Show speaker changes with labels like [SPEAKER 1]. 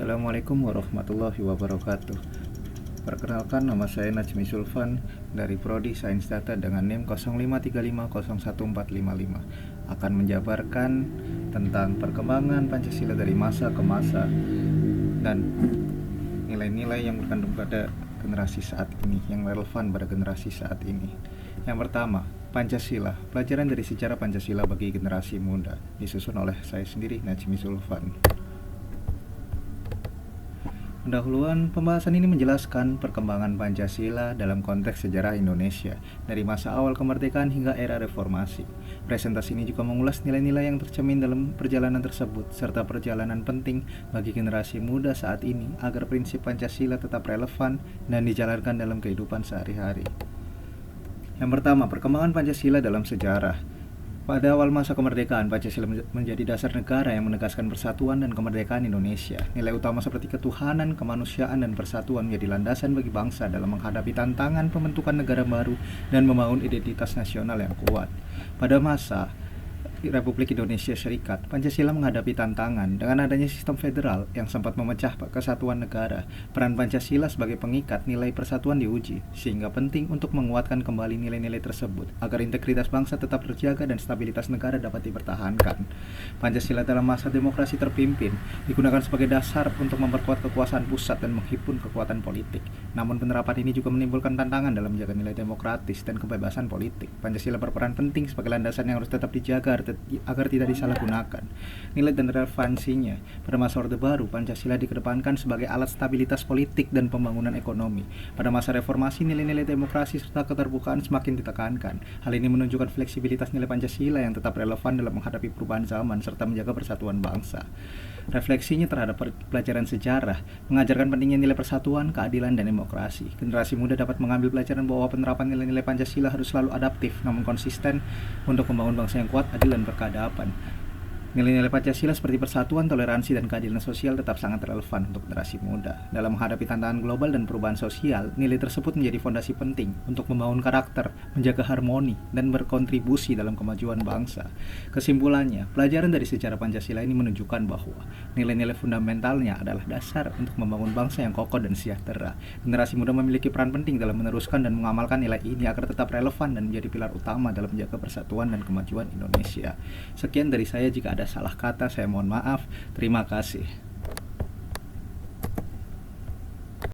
[SPEAKER 1] Assalamualaikum warahmatullahi wabarakatuh. Perkenalkan, nama saya Najmi Sulfan dari Prodi Sains Data dengan NIM 0535011455. Akan menjabarkan tentang perkembangan Pancasila dari masa ke masa dan nilai-nilai yang berkandung pada generasi saat ini, yang relevan pada generasi saat ini. Yang pertama, Pancasila, pelajaran dari sejarah Pancasila bagi generasi muda, disusun oleh saya sendiri, Najmi Sulfan. Pendahuluan pembahasan ini menjelaskan perkembangan Pancasila dalam konteks sejarah Indonesia dari masa awal kemerdekaan hingga era reformasi. Presentasi ini juga mengulas nilai-nilai yang tercermin dalam perjalanan tersebut serta perjalanan penting bagi generasi muda saat ini agar prinsip Pancasila tetap relevan dan dijalankan dalam kehidupan sehari-hari. Yang pertama, perkembangan Pancasila dalam sejarah. Pada awal masa kemerdekaan, Pancasila menjadi dasar negara yang menegaskan persatuan dan kemerdekaan Indonesia. Nilai utama seperti ketuhanan, kemanusiaan, dan persatuan menjadi landasan bagi bangsa dalam menghadapi tantangan pembentukan negara baru dan membangun identitas nasional yang kuat. Pada masa Republik Indonesia Serikat, Pancasila menghadapi tantangan dengan adanya sistem federal yang sempat memecah kesatuan negara. Peran Pancasila sebagai pengikat nilai persatuan diuji, sehingga penting untuk menguatkan kembali nilai-nilai tersebut agar integritas bangsa tetap terjaga dan stabilitas negara dapat dipertahankan. Pancasila dalam masa demokrasi terpimpin digunakan sebagai dasar untuk memperkuat kekuasaan pusat dan menghimpun kekuatan politik. Namun penerapan ini juga menimbulkan tantangan dalam menjaga nilai demokratis dan kebebasan politik. Pancasila berperan penting sebagai landasan yang harus tetap dijaga agar tidak disalahgunakan. Nilai dan relevansinya. Pada masa Orde Baru, Pancasila dikedepankan sebagai alat stabilitas politik dan pembangunan ekonomi. Pada masa reformasi, nilai-nilai demokrasi serta keterbukaan semakin ditekankan. Hal ini menunjukkan fleksibilitas nilai Pancasila yang tetap relevan dalam menghadapi perubahan zaman serta menjaga persatuan bangsa. Refleksinya terhadap pelajaran sejarah mengajarkan pentingnya nilai persatuan, keadilan, dan demokrasi. Generasi muda dapat mengambil pelajaran bahwa penerapan nilai-nilai Pancasila harus selalu adaptif namun konsisten untuk membangun bangsa yang kuat, adil, dan berkeadaban. Nilai-nilai Pancasila seperti persatuan, toleransi, dan keadilan sosial tetap sangat relevan untuk generasi muda. Dalam menghadapi tantangan global dan perubahan sosial, nilai tersebut menjadi fondasi penting untuk membangun karakter, menjaga harmoni, dan berkontribusi dalam kemajuan bangsa. Kesimpulannya, pelajaran dari sejarah Pancasila ini menunjukkan bahwa nilai-nilai fundamentalnya adalah dasar untuk membangun bangsa yang kokoh dan sejahtera. Generasi muda memiliki peran penting dalam meneruskan dan mengamalkan nilai ini agar tetap relevan dan menjadi pilar utama dalam menjaga persatuan dan kemajuan Indonesia. Sekian dari saya, jika ada salah kata saya mohon maaf. Terima kasih.